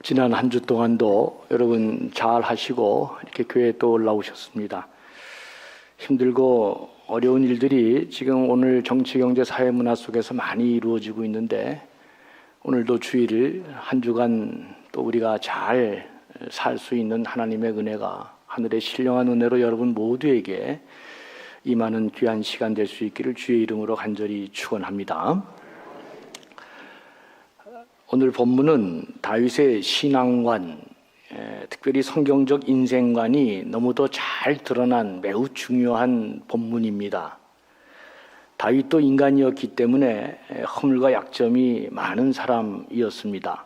지난 한 주 동안도 여러분 잘 하시고 이렇게 교회에 또 올라오셨습니다. 힘들고 어려운 일들이 지금 오늘 정치, 경제, 사회, 문화 속에서 많이 이루어지고 있는데 오늘도 주일을 한 주간 또 우리가 잘 살 수 있는 하나님의 은혜가 하늘의 신령한 은혜로 여러분 모두에게 임하는 귀한 시간 될 수 있기를 주의 이름으로 간절히 축원합니다. 오늘 본문은 다윗의 신앙관, 특별히 성경적 인생관이 너무도 잘 드러난 매우 중요한 본문입니다. 다윗도 인간이었기 때문에 허물과 약점이 많은 사람이었습니다.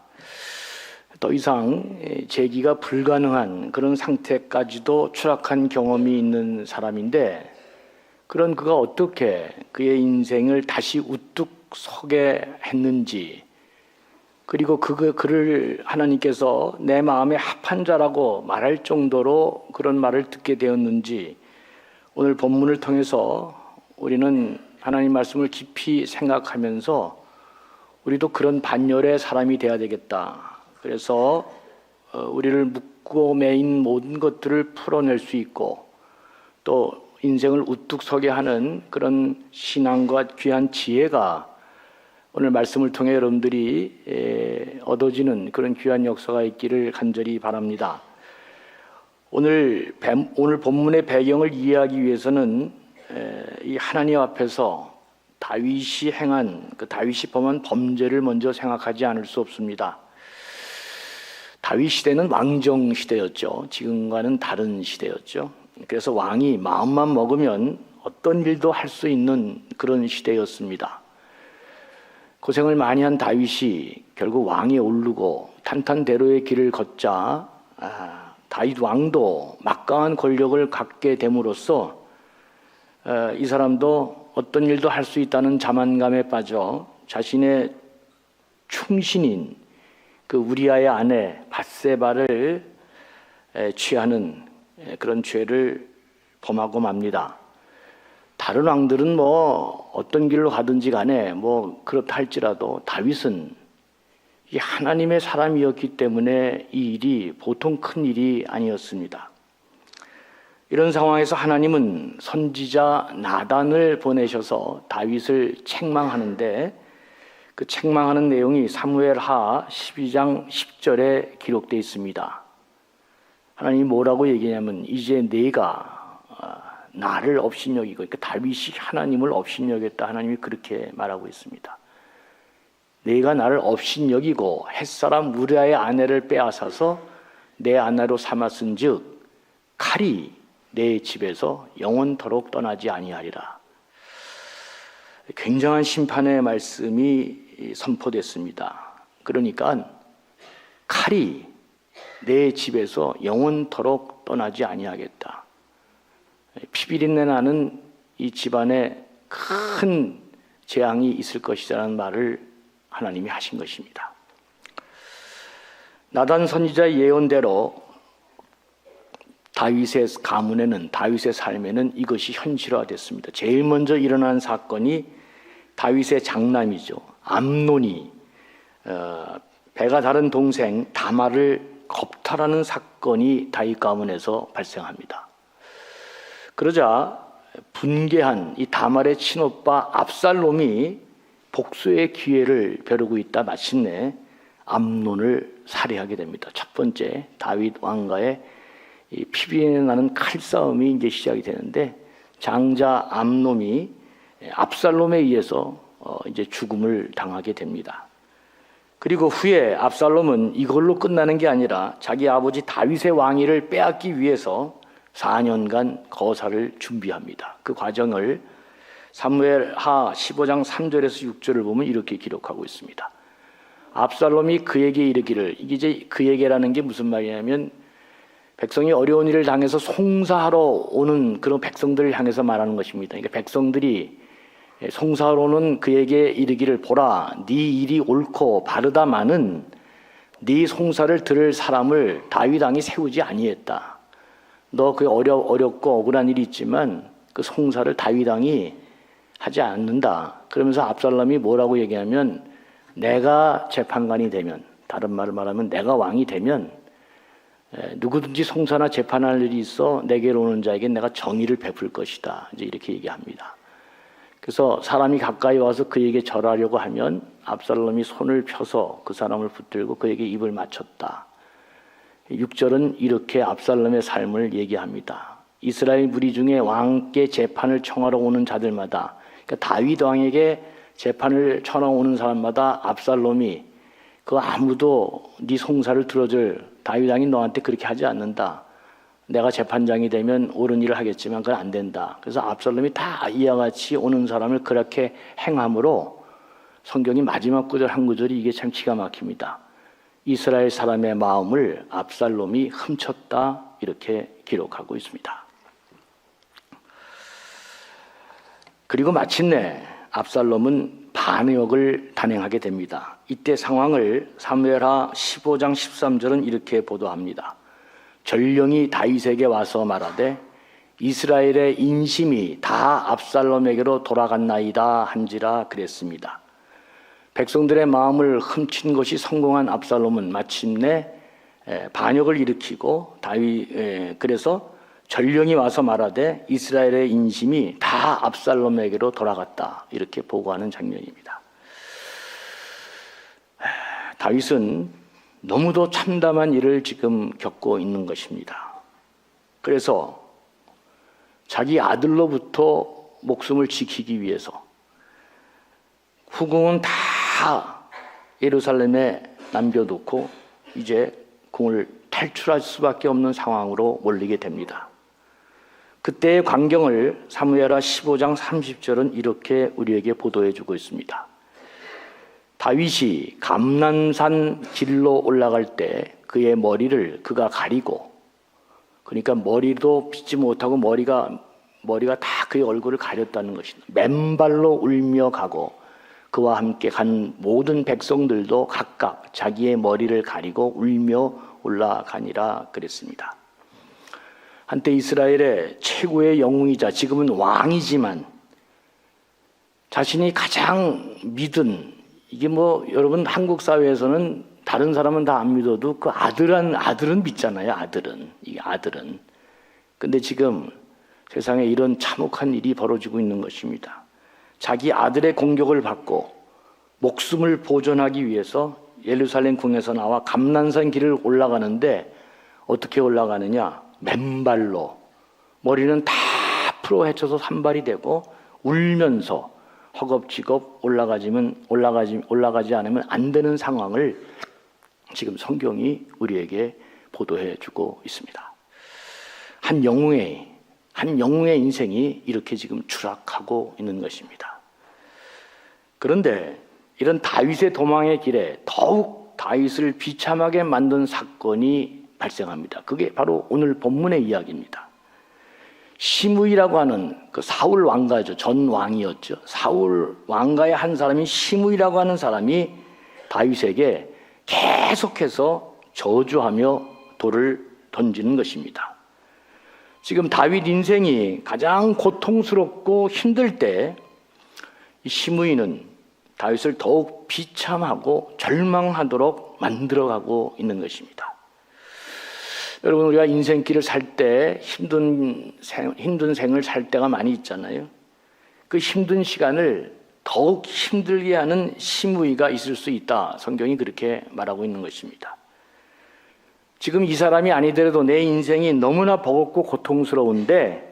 더 이상 재기가 불가능한 그런 상태까지도 추락한 경험이 있는 사람인데, 그런 그가 어떻게 그의 인생을 다시 우뚝 서게 했는지, 그리고 그를 하나님께서 내 마음에 합한 자라고 말할 정도로 그런 말을 듣게 되었는지, 오늘 본문을 통해서 우리는 하나님 말씀을 깊이 생각하면서 우리도 그런 반열의 사람이 되어야 되겠다. 그래서 우리를 묶고 매인 모든 것들을 풀어낼 수 있고 또 인생을 우뚝 서게 하는 그런 신앙과 귀한 지혜가 오늘 말씀을 통해 여러분들이 얻어지는 그런 귀한 역사가 있기를 간절히 바랍니다. 오늘 본문의 배경을 이해하기 위해서는 이 하나님 앞에서 다윗이 행한 다윗이 범한 범죄를 먼저 생각하지 않을 수 없습니다. 다윗 시대는 왕정 시대였죠. 지금과는 다른 시대였죠. 그래서 왕이 마음만 먹으면 어떤 일도 할 수 있는 그런 시대였습니다. 고생을 많이 한 다윗이 결국 왕에 오르고 탄탄대로의 길을 걷자 다윗 왕도 막강한 권력을 갖게 됨으로써 이 사람도 어떤 일도 할 수 있다는 자만감에 빠져 자신의 충신인 그 우리아의 아내 밧세바를 취하는 그런 죄를 범하고 맙니다. 다른 왕들은 뭐 어떤 길로 가든지 간에 뭐 그렇다 할지라도 다윗은 이 하나님의 사람이었기 때문에 이 일이 보통 큰 일이 아니었습니다. 이런 상황에서 하나님은 선지자 나단을 보내셔서 다윗을 책망하는데, 그 책망하는 내용이 사무엘하 12장 10절에 기록되어 있습니다. 하나님이 뭐라고 얘기하냐면, 이제 내가 나를 업신여기고, 그러니까 다윗이 하나님을 업신여겼다, 하나님이 그렇게 말하고 있습니다. 내가 나를 업신여기고 햇사람 우리아의 아내를 빼앗아서 내 아내로 삼았은즉 칼이 내 집에서 영원토록 떠나지 아니하리라. 굉장한 심판의 말씀이 선포됐습니다. 그러니까 칼이 내 집에서 영원토록 떠나지 아니하겠다. 피비린내 나는 이 집안에 큰 재앙이 있을 것이라는 말을 하나님이 하신 것입니다. 나단 선지자의 예언대로 다윗의 가문에는, 다윗의 삶에는 이것이 현실화됐습니다. 제일 먼저 일어난 사건이 다윗의 장남이죠. 암논이 배가 다른 동생 다말을 겁탈하는 사건이 다윗 가문에서 발생합니다. 그러자 분개한 이 다말의 친오빠 압살롬이 복수의 기회를 벼르고 있다 마침내 암논을 살해하게 됩니다. 첫 번째 다윗 왕가의 이 피비린내 나는 칼싸움이 이제 시작이 되는데, 장자 암논이 압살롬에 의해서 이제 죽음을 당하게 됩니다. 그리고 후에 압살롬은 이걸로 끝나는 게 아니라 자기 아버지 다윗의 왕위를 빼앗기 위해서 4년간 거사를 준비합니다. 그 과정을 사무엘하 15장 3절에서 6절을 보면 이렇게 기록하고 있습니다. 압살롬이 그에게 이르기를, 이게 이제 그에게라는 게 무슨 말이냐면 백성이 어려운 일을 당해서 송사하러 오는 그런 백성들을 향해서 말하는 것입니다. 그러니까 백성들이 송사하러 오는 그에게 이르기를, 보라, 네 일이 옳고 바르다마는 네 송사를 들을 사람을 다윗 왕이 세우지 아니했다. 너 그 어렵고 억울한 일이 있지만 그 송사를 다윗 왕이 하지 않는다. 그러면서 압살롬이 뭐라고 얘기하면, 내가 재판관이 되면 다른 말을 말하면 내가 왕이 되면 누구든지 송사나 재판할 일이 있어 내게로 오는 자에게 내가 정의를 베풀 것이다. 이제 이렇게 얘기합니다. 그래서 사람이 가까이 와서 그에게 절하려고 하면 압살롬이 손을 펴서 그 사람을 붙들고 그에게 입을 맞췄다. 6절은 이렇게 압살롬의 삶을 얘기합니다. 이스라엘 무리 중에 왕께 재판을 청하러 오는 자들마다, 그러니까 다윗 왕에게 재판을 청하러 오는 사람마다 압살롬이 그 아무도 네 송사를 들어줄 다윗 왕이 너한테 그렇게 하지 않는다. 내가 재판장이 되면 옳은 일을 하겠지만 그건 안 된다. 그래서 압살롬이 다 이와 같이 오는 사람을 그렇게 행함으로 성경이 마지막 구절 한 구절이 이게 참 기가 막힙니다. 이스라엘 사람의 마음을 압살롬이 훔쳤다 이렇게 기록하고 있습니다. 그리고 마침내 압살롬은 반역을 단행하게 됩니다. 이때 상황을 사무엘하 15장 13절은 이렇게 보도합니다. 전령이 다윗에게 와서 말하되 이스라엘의 인심이 다 압살롬에게로 돌아갔나이다 한지라 그랬습니다. 백성들의 마음을 훔친 것이 성공한 압살롬은 마침내 반역을 일으키고 그래서 전령이 와서 말하되 이스라엘의 인심이 다 압살롬에게로 돌아갔다 이렇게 보고하는 장면입니다. 다윗은 너무도 참담한 일을 지금 겪고 있는 것입니다. 그래서 자기 아들로부터 목숨을 지키기 위해서 후궁은 다 예루살렘에 남겨놓고 이제 궁을 탈출할 수밖에 없는 상황으로 몰리게 됩니다. 그때의 광경을 사무엘하 15장 30절은 이렇게 우리에게 보도해 주고 있습니다. 다윗이 감난산 길로 올라갈 때 그의 머리를 그가 가리고, 그러니까 머리도 빗지 못하고 머리가 다 그의 얼굴을 가렸다는 것입니다. 맨발로 울며 가고 그와 함께 간 모든 백성들도 각각 자기의 머리를 가리고 울며 올라가니라 그랬습니다. 한때 이스라엘의 최고의 영웅이자 지금은 왕이지만 자신이 가장 믿은, 이게 여러분 한국 사회에서는 다른 사람은 다 안 믿어도 그 아들은 믿잖아요. 이게 아들은. 근데 지금 세상에 이런 참혹한 일이 벌어지고 있는 것입니다. 자기 아들의 공격을 받고 목숨을 보존하기 위해서 예루살렘 궁에서 나와 감난산 길을 올라가는데 어떻게 올라가느냐? 맨발로. 머리는 다 풀어 헤쳐서 산발이 되고 울면서 허겁지겁 올라가지 않으면 안 되는 상황을 지금 성경이 우리에게 보도해 주고 있습니다. 한 영웅의 인생이 이렇게 지금 추락하고 있는 것입니다. 그런데 이런 다윗의 도망의 길에 더욱 다윗을 비참하게 만든 사건이 발생합니다. 그게 바로 오늘 본문의 이야기입니다. 시므이라고 하는 그 사울 왕가죠. 전 왕이었죠. 사울 왕가의 한 사람인 시므이라고 하는 사람이 다윗에게 계속해서 저주하며 돌을 던지는 것입니다. 지금 다윗 인생이 가장 고통스럽고 힘들 때 이 시므이는 다윗을 더욱 비참하고 절망하도록 만들어가고 있는 것입니다. 여러분, 우리가 인생길을 살 때 힘든 생을 살 때가 많이 있잖아요. 그 힘든 시간을 더욱 힘들게 하는 시므이가 있을 수 있다. 성경이 그렇게 말하고 있는 것입니다. 지금 이 사람이 아니더라도 내 인생이 너무나 버겁고 고통스러운데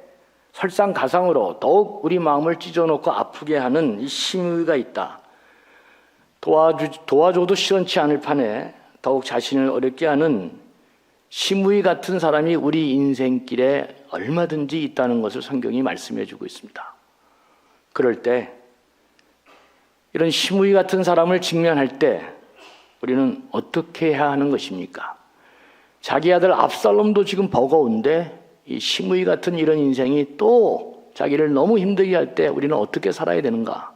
설상가상으로 더욱 우리 마음을 찢어놓고 아프게 하는 이 시므이가 있다. 도와줘도 시원치 않을 판에 더욱 자신을 어렵게 하는 시므이 같은 사람이 우리 인생길에 얼마든지 있다는 것을 성경이 말씀해 주고 있습니다. 그럴 때 이런 시므이 같은 사람을 직면할 때 우리는 어떻게 해야 하는 것입니까? 자기 아들 압살롬도 지금 버거운데 이 시므이 같은 이런 인생이 또 자기를 너무 힘들게 할 때 우리는 어떻게 살아야 되는가?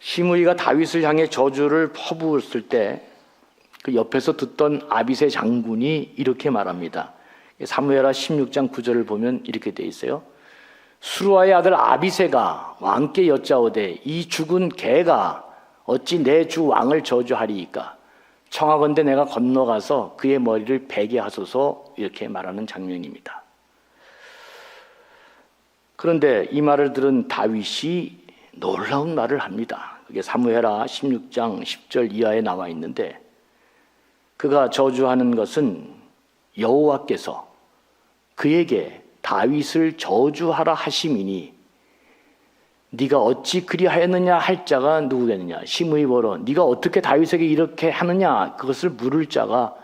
시므이가 다윗을 향해 저주를 퍼부었을 때 그 옆에서 듣던 아비새 장군이 이렇게 말합니다. 사무엘하 16장 9절을 보면 이렇게 돼 있어요. 수루아의 아들 아비새가 왕께 여짜오되 이 죽은 개가 어찌 내 주 왕을 저주하리이까? 청하건대 내가 건너가서 그의 머리를 베게 하소서, 이렇게 말하는 장면입니다. 그런데 이 말을 들은 다윗이 놀라운 말을 합니다. 그게 사무엘하 16장 10절 이하에 나와 있는데, 그가 저주하는 것은 여호와께서 그에게 다윗을 저주하라 하심이니 네가 어찌 그리하였느냐 할 자가 누구겠느냐. 시므이 보러 네가 어떻게 다윗에게 이렇게 하느냐, 그것을 물을 자가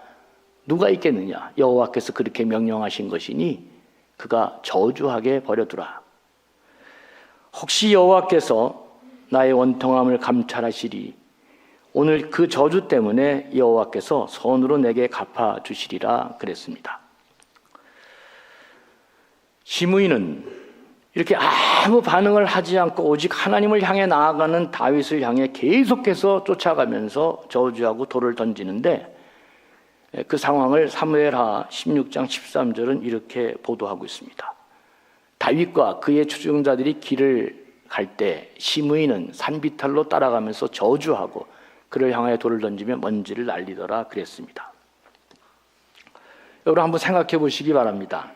누가 있겠느냐. 여호와께서 그렇게 명령하신 것이니 그가 저주하게 버려두라. 혹시 여호와께서 나의 원통함을 감찰하시리. 오늘 그 저주 때문에 여호와께서 선으로 내게 갚아주시리라 그랬습니다. 시므이는 이렇게 아무 반응을 하지 않고 오직 하나님을 향해 나아가는 다윗을 향해 계속해서 쫓아가면서 저주하고 돌을 던지는데, 그 상황을 사무엘하 16장 13절은 이렇게 보도하고 있습니다. 다윗과 그의 추종자들이 길을 갈 때 시므이는 산비탈로 따라가면서 저주하고 그를 향하여 돌을 던지며 먼지를 날리더라 그랬습니다. 여러분 한번 생각해 보시기 바랍니다.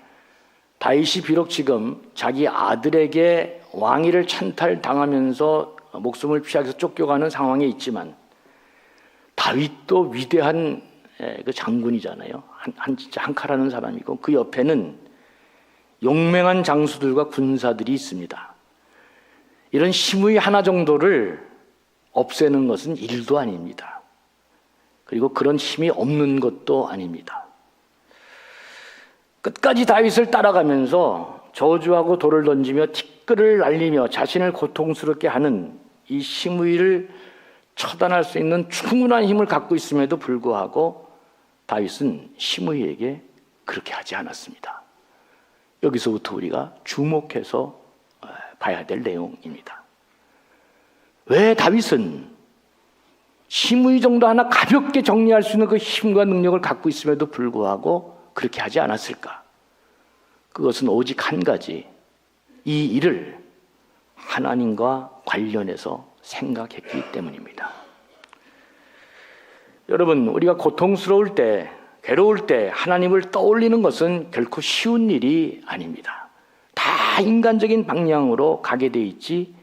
다윗이 비록 지금 자기 아들에게 왕위를 찬탈당하면서 목숨을 피하기 위해서 쫓겨가는 상황에 있지만, 다윗도 위대한 그 장군이잖아요. 진짜 한칼하는 사람이고, 그 옆에는 용맹한 장수들과 군사들이 있습니다. 이런 시므이 하나 정도를 없애는 것은 일도 아닙니다. 그리고 그런 힘이 없는 것도 아닙니다. 끝까지 다윗을 따라가면서 저주하고 돌을 던지며 티끌을 날리며 자신을 고통스럽게 하는 이 시므이를 처단할 수 있는 충분한 힘을 갖고 있음에도 불구하고 다윗은 시므이에게 그렇게 하지 않았습니다. 여기서부터 우리가 주목해서 봐야 될 내용입니다. 왜 다윗은 시므이 정도 하나 가볍게 정리할 수 있는 그 힘과 능력을 갖고 있음에도 불구하고 그렇게 하지 않았을까? 그것은 오직 한 가지, 이 일을 하나님과 관련해서 생각했기 때문입니다. 여러분, 우리가 고통스러울 때, 괴로울 때 하나님을 떠올리는 것은 결코 쉬운 일이 아닙니다. 다 인간적인 방향으로 가게 돼 있지,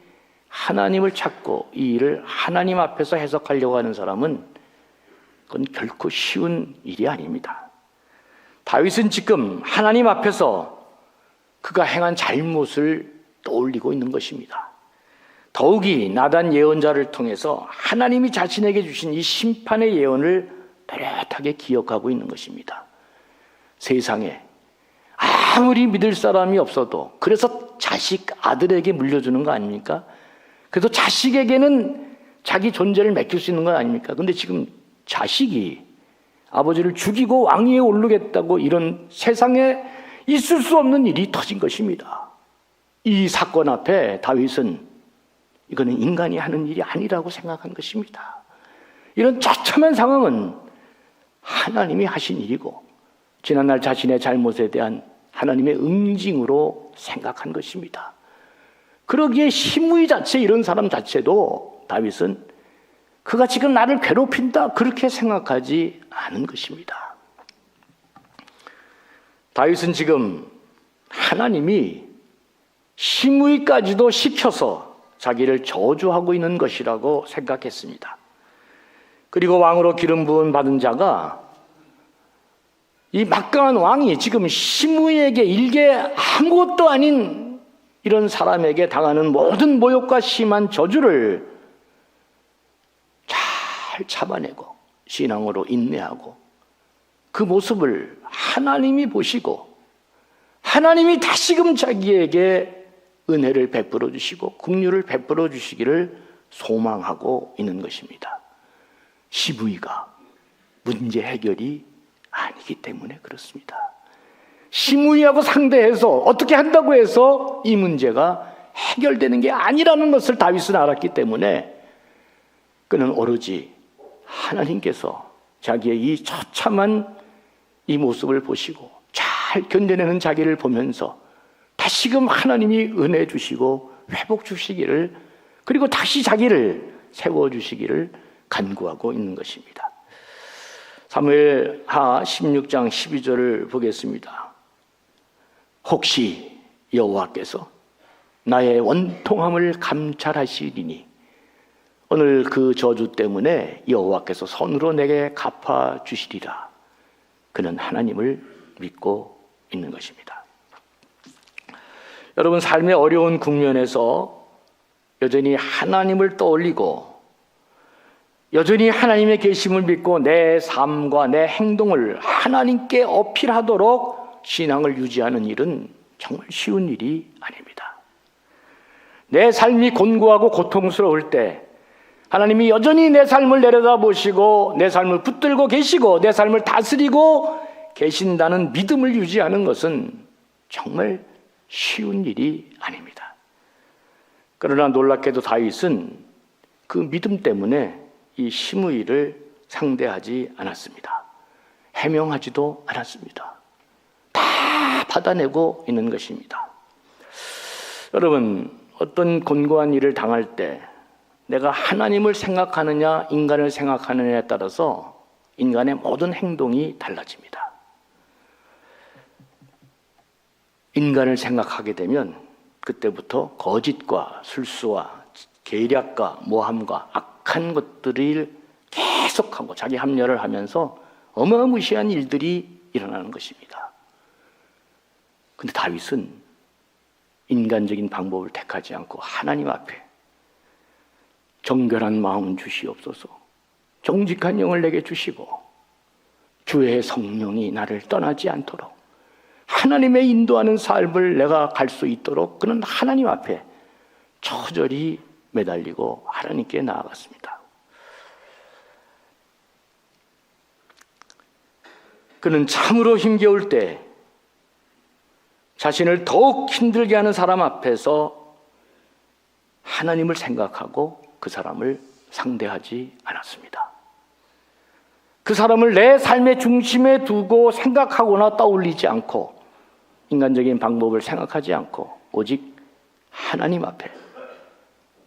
하나님을 찾고 이 일을 하나님 앞에서 해석하려고 하는 사람은 그건 결코 쉬운 일이 아닙니다. 다윗은 지금 하나님 앞에서 그가 행한 잘못을 떠올리고 있는 것입니다. 더욱이 나단 예언자를 통해서 하나님이 자신에게 주신 이 심판의 예언을 또렷하게 기억하고 있는 것입니다. 세상에 아무리 믿을 사람이 없어도, 그래서 자식 아들에게 물려주는 거 아닙니까? 그래서 자식에게는 자기 존재를 맡길 수 있는 거 아닙니까? 그런데 지금 자식이 아버지를 죽이고 왕위에 오르겠다고, 이런 세상에 있을 수 없는 일이 터진 것입니다. 이 사건 앞에 다윗은 이거는 인간이 하는 일이 아니라고 생각한 것입니다. 이런 처참한 상황은 하나님이 하신 일이고, 지난날 자신의 잘못에 대한 하나님의 응징으로 생각한 것입니다. 그러기에 시므이 자체, 이런 사람 자체도 다윗은 그가 지금 나를 괴롭힌다 그렇게 생각하지 않은 것입니다. 다윗은 지금 하나님이 시므이까지도 시켜서 자기를 저주하고 있는 것이라고 생각했습니다. 그리고 왕으로 기름 부음 받은 자가, 이 막강한 왕이 지금 시므이에게 일개 아무것도 아닌 이런 사람에게 당하는 모든 모욕과 심한 저주를 잘 참아내고 신앙으로 인내하고, 그 모습을 하나님이 보시고 하나님이 다시금 자기에게 은혜를 베풀어 주시고 긍휼을 베풀어 주시기를 소망하고 있는 것입니다. 시므이가 문제 해결이 아니기 때문에 그렇습니다. 시므이하고 상대해서 어떻게 한다고 해서 이 문제가 해결되는 게 아니라는 것을 다윗은 알았기 때문에 그는 오로지 하나님께서 자기의 이 처참한 이 모습을 보시고 잘 견뎌내는 자기를 보면서 다시금 하나님이 은혜 주시고 회복 주시기를, 그리고 다시 자기를 세워주시기를 간구하고 있는 것입니다. 사무엘하 16장 12절을 보겠습니다. 혹시 여호와께서 나의 원통함을 감찰하시리니 오늘 그 저주 때문에 여호와께서 손으로 내게 갚아주시리라. 그는 하나님을 믿고 있는 것입니다. 여러분, 삶의 어려운 국면에서 여전히 하나님을 떠올리고 여전히 하나님의 계심을 믿고 내 삶과 내 행동을 하나님께 어필하도록 신앙을 유지하는 일은 정말 쉬운 일이 아닙니다. 내 삶이 곤고하고 고통스러울 때 하나님이 여전히 내 삶을 내려다보시고 내 삶을 붙들고 계시고 내 삶을 다스리고 계신다는 믿음을 유지하는 것은 정말 쉬운 일이 아닙니다. 그러나 놀랍게도 다윗은 그 믿음 때문에 이 시므이를 상대하지 않았습니다. 해명하지도 않았습니다. 다 받아내고 있는 것입니다. 여러분, 어떤 곤고한 일을 당할 때 내가 하나님을 생각하느냐 인간을 생각하느냐에 따라서 인간의 모든 행동이 달라집니다. 인간을 생각하게 되면 그때부터 거짓과 술수와 계략과 모함과 악한 것들을 계속하고 자기 합리화를 하면서 어마무시한 일들이 일어나는 것입니다. 그런데 다윗은 인간적인 방법을 택하지 않고 하나님 앞에 정결한 마음 주시옵소서, 정직한 영을 내게 주시고 주의 성령이 나를 떠나지 않도록 하나님의 인도하는 삶을 내가 갈 수 있도록 그는 하나님 앞에 처절히 매달리고 하나님께 나아갔습니다. 그는 참으로 힘겨울 때 자신을 더욱 힘들게 하는 사람 앞에서 하나님을 생각하고 그 사람을 상대하지 않았습니다. 그 사람을 내 삶의 중심에 두고 생각하거나 떠올리지 않고 인간적인 방법을 생각하지 않고 오직 하나님 앞에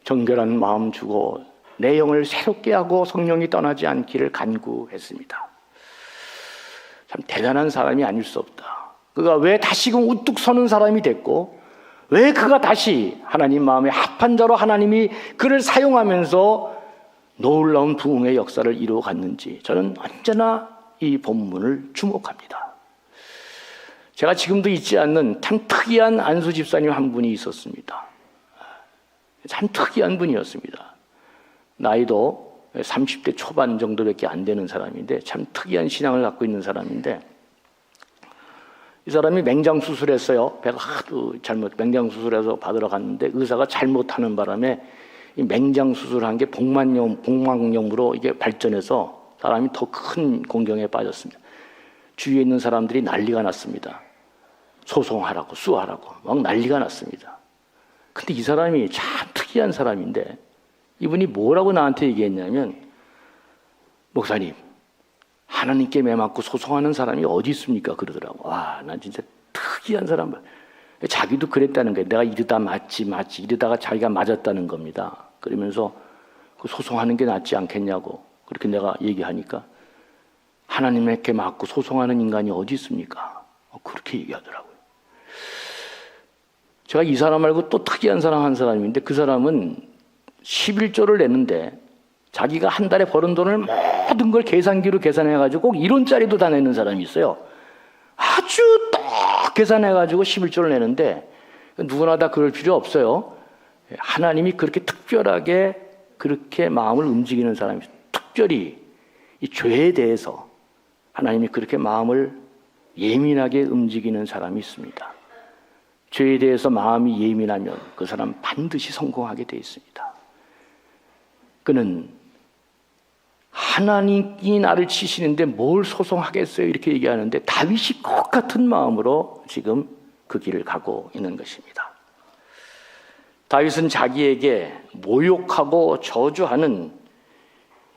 정결한 마음 주고 내 영을 새롭게 하고 성령이 떠나지 않기를 간구했습니다. 참 대단한 사람이 아닐 수 없다. 그가 왜 다시금 우뚝 서는 사람이 됐고 왜 그가 다시 하나님 마음에 합한 자로 하나님이 그를 사용하면서 놀라운 부흥의 역사를 이루어갔는지 저는 언제나 이 본문을 주목합니다. 제가 지금도 잊지 않는 참 특이한 안수 집사님 한 분이 있었습니다. 참 특이한 분이었습니다. 나이도 30대 초반 정도밖에 안 되는 사람인데 참 특이한 신앙을 갖고 있는 사람인데 이 사람이 맹장 수술했어요. 배가 하도 맹장 수술해서 받으러 갔는데 의사가 잘못하는 바람에 이 맹장 수술한 게 복막염으로 이게 발전해서 사람이 더 큰 공경에 빠졌습니다. 주위에 있는 사람들이 난리가 났습니다. 소송하라고 수하라고 막 난리가 났습니다. 근데 이 사람이 참 특이한 사람인데 이분이 뭐라고 나한테 얘기했냐면 목사님, 하나님께 매맞고 소송하는 사람이 어디 있습니까? 그러더라고. 와, 난 진짜 특이한 사람. 자기도 그랬다는 거예요. 내가 이러다 맞지 이러다가 자기가 맞았다는 겁니다. 그러면서 그 소송하는 게 낫지 않겠냐고 그렇게 내가 얘기하니까 하나님께 맞고 소송하는 인간이 어디 있습니까? 그렇게 얘기하더라고요. 제가 이 사람 말고 또 특이한 사람 한 사람인데 그 사람은 11조를 내는데 자기가 한 달에 버는 돈을 모든 걸 계산기로 계산해가지고 꼭 1원짜리도 다 내는 사람이 있어요. 아주 딱 계산해가지고 11조를 내는데 누구나 다 그럴 필요 없어요. 하나님이 그렇게 특별하게 그렇게 마음을 움직이는 사람이 특별히 이 죄에 대해서 하나님이 그렇게 마음을 예민하게 움직이는 사람이 있습니다. 죄에 대해서 마음이 예민하면 그 사람 반드시 성공하게 되어 있습니다. 그는 하나님이 나를 치시는데 뭘 소송하겠어요? 이렇게 얘기하는데 다윗이 똑같은 마음으로 지금 그 길을 가고 있는 것입니다. 다윗은 자기에게 모욕하고 저주하는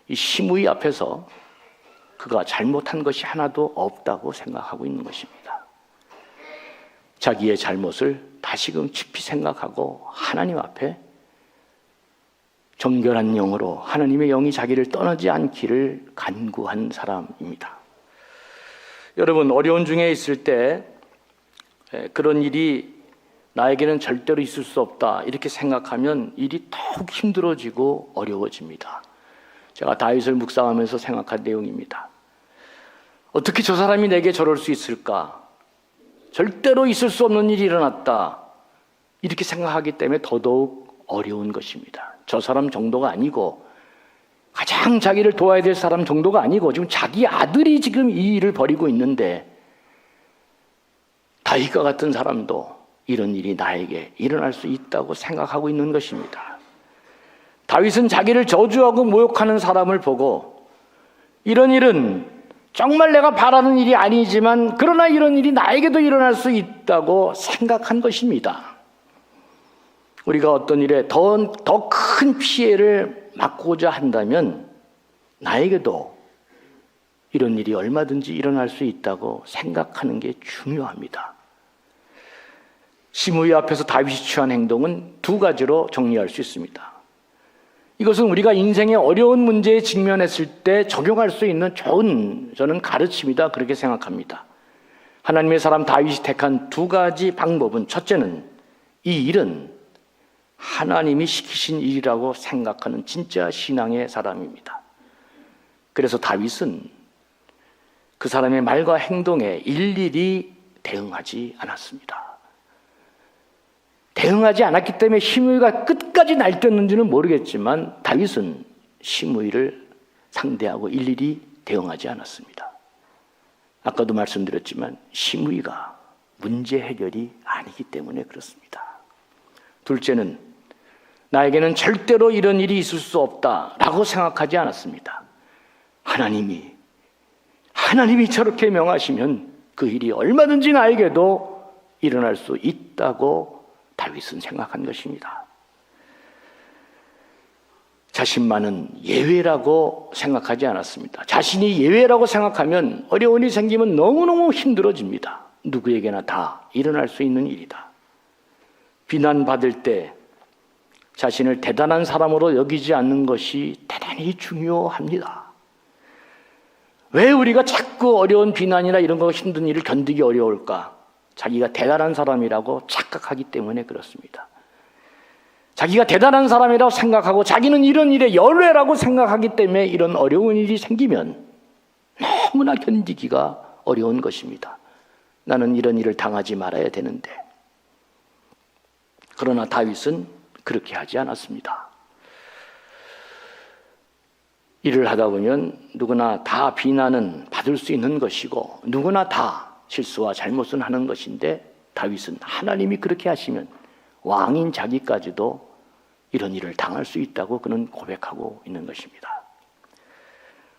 이 시므이 앞에서 그가 잘못한 것이 하나도 없다고 생각하고 있는 것입니다. 자기의 잘못을 다시금 깊이 생각하고 하나님 앞에 정결한 영으로 하나님의 영이 자기를 떠나지 않기를 간구한 사람입니다. 여러분, 어려운 중에 있을 때 그런 일이 나에게는 절대로 있을 수 없다 이렇게 생각하면 일이 더욱 힘들어지고 어려워집니다. 제가 다윗을 묵상하면서 생각한 내용입니다. 어떻게 저 사람이 내게 저럴 수 있을까? 절대로 있을 수 없는 일이 일어났다. 이렇게 생각하기 때문에 더더욱 어려운 것입니다. 저 사람 정도가 아니고, 가장 자기를 도와야 될 사람 정도가 아니고, 지금 자기 아들이 지금 이 일을 벌이고 있는데, 다윗과 같은 사람도 이런 일이 나에게 일어날 수 있다고 생각하고 있는 것입니다. 다윗은 자기를 저주하고 모욕하는 사람을 보고, 이런 일은 정말 내가 바라는 일이 아니지만 그러나 이런 일이 나에게도 일어날 수 있다고 생각한 것입니다. 우리가 어떤 일에 더 큰 피해를 막고자 한다면 나에게도 이런 일이 얼마든지 일어날 수 있다고 생각하는 게 중요합니다. 시므이 앞에서 다윗이 취한 행동은 두 가지로 정리할 수 있습니다. 이것은 우리가 인생의 어려운 문제에 직면했을 때 적용할 수 있는 좋은 저는 가르침이다 그렇게 생각합니다. 하나님의 사람 다윗이 택한 두 가지 방법은, 첫째는 이 일은 하나님이 시키신 일이라고 생각하는 진짜 신앙의 사람입니다. 그래서 다윗은 그 사람의 말과 행동에 일일이 대응하지 않았습니다. 대응하지 않았기 때문에 시므이가 끝까지 날뛰었는지는 모르겠지만 다윗은 시므이를 상대하고 일일이 대응하지 않았습니다. 아까도 말씀드렸지만 시므이가 문제 해결이 아니기 때문에 그렇습니다. 둘째는 나에게는 절대로 이런 일이 있을 수 없다라고 생각하지 않았습니다. 하나님이 저렇게 명하시면 그 일이 얼마든지 나에게도 일어날 수 있다고 다윗은 생각한 것입니다. 자신만은 예외라고 생각하지 않았습니다. 자신이 예외라고 생각하면 어려운 일이 생기면 너무너무 힘들어집니다. 누구에게나 다 일어날 수 있는 일이다. 비난받을 때 자신을 대단한 사람으로 여기지 않는 것이 대단히 중요합니다. 왜 우리가 자꾸 어려운 비난이나 이런 거 힘든 일을 견디기 어려울까? 자기가 대단한 사람이라고 착각하기 때문에 그렇습니다. 자기가 대단한 사람이라고 생각하고 자기는 이런 일에 열외라고 생각하기 때문에 이런 어려운 일이 생기면 너무나 견디기가 어려운 것입니다. 나는 이런 일을 당하지 말아야 되는데. 그러나 다윗은 그렇게 하지 않았습니다. 일을 하다 보면 누구나 다 비난은 받을 수 있는 것이고 누구나 다 실수와 잘못은 하는 것인데 다윗은 하나님이 그렇게 하시면 왕인 자기까지도 이런 일을 당할 수 있다고 그는 고백하고 있는 것입니다.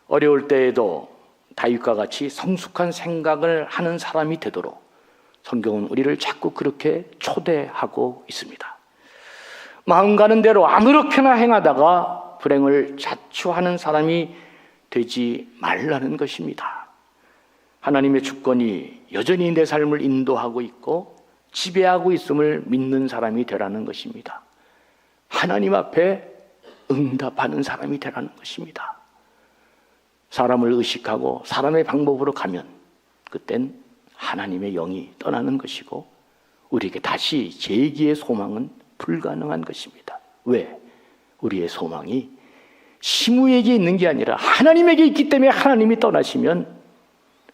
어려울 때에도 다윗과 같이 성숙한 생각을 하는 사람이 되도록 성경은 우리를 자꾸 그렇게 초대하고 있습니다. 마음 가는 대로 아무렇게나 행하다가 불행을 자초하는 사람이 되지 말라는 것입니다. 하나님의 주권이 여전히 내 삶을 인도하고 있고 지배하고 있음을 믿는 사람이 되라는 것입니다. 하나님 앞에 응답하는 사람이 되라는 것입니다. 사람을 의식하고 사람의 방법으로 가면 그땐 하나님의 영이 떠나는 것이고 우리에게 다시 재기의 소망은 불가능한 것입니다. 왜? 우리의 소망이 시므이에게 있는 게 아니라 하나님에게 있기 때문에 하나님이 떠나시면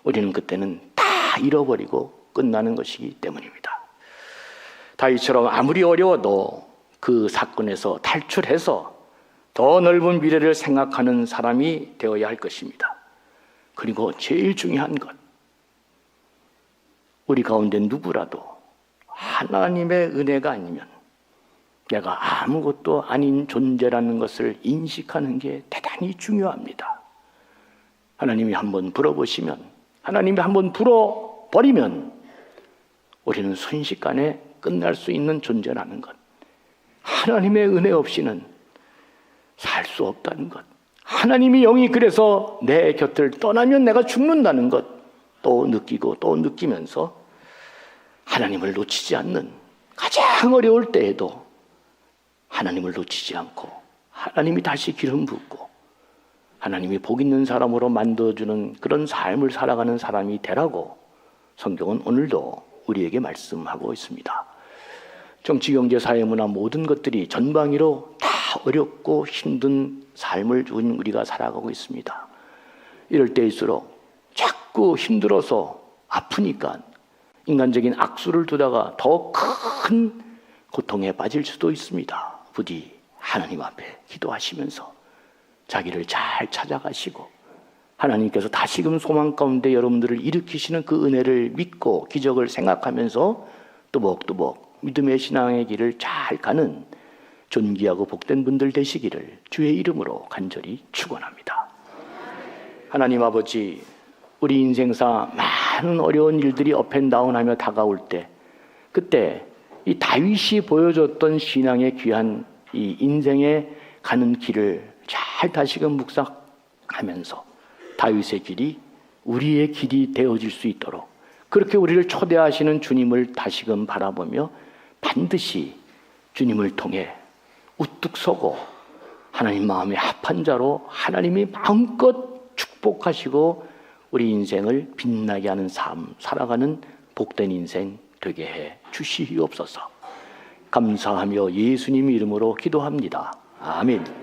우리는 그때는 다 잃어버리고 끝나는 것이기 때문입니다. 다윗처럼 아무리 어려워도 그 사건에서 탈출해서 더 넓은 미래를 생각하는 사람이 되어야 할 것입니다. 그리고 제일 중요한 것, 우리 가운데 누구라도 하나님의 은혜가 아니면 내가 아무것도 아닌 존재라는 것을 인식하는 게 대단히 중요합니다. 하나님이 한번 불어보시면, 하나님이 한번 불어버리면 우리는 순식간에 끝날 수 있는 존재라는 것, 하나님의 은혜 없이는 살 수 없다는 것, 하나님이 영이 그래서 내 곁을 떠나면 내가 죽는다는 것 또 느끼고 또 느끼면서 하나님을 놓치지 않는, 가장 어려울 때에도 하나님을 놓치지 않고 하나님이 다시 기름 붓고 하나님이 복 있는 사람으로 만들어주는 그런 삶을 살아가는 사람이 되라고 성경은 오늘도 우리에게 말씀하고 있습니다. 정치, 경제, 사회, 문화 모든 것들이 전방위로 다 어렵고 힘든 삶을 우리가 살아가고 있습니다. 이럴 때일수록 자꾸 힘들어서 아프니까 인간적인 악수를 두다가 더 큰 고통에 빠질 수도 있습니다. 부디 하나님 앞에 기도하시면서 자기를 잘 찾아가시고 하나님께서 다시금 소망 가운데 여러분들을 일으키시는 그 은혜를 믿고 기적을 생각하면서 또박또박 믿음의 신앙의 길을 잘 가는 존귀하고 복된 분들 되시기를 주의 이름으로 간절히 축원합니다. 하나님 아버지, 우리 인생사 많은 어려운 일들이 업앤다운하며 다가올 때 그때 이 다윗이 보여줬던 신앙의 귀한 이 인생에 가는 길을 잘 다시금 묵상하면서 다윗의 길이 우리의 길이 되어질 수 있도록 그렇게 우리를 초대하시는 주님을 다시금 바라보며 반드시 주님을 통해 우뚝 서고 하나님 마음에 합한 자로 하나님이 마음껏 축복하시고 우리 인생을 빛나게 하는 삶 살아가는 복된 인생 되게 해 주시옵소서. 감사하며 예수님 이름으로 기도합니다. 아멘.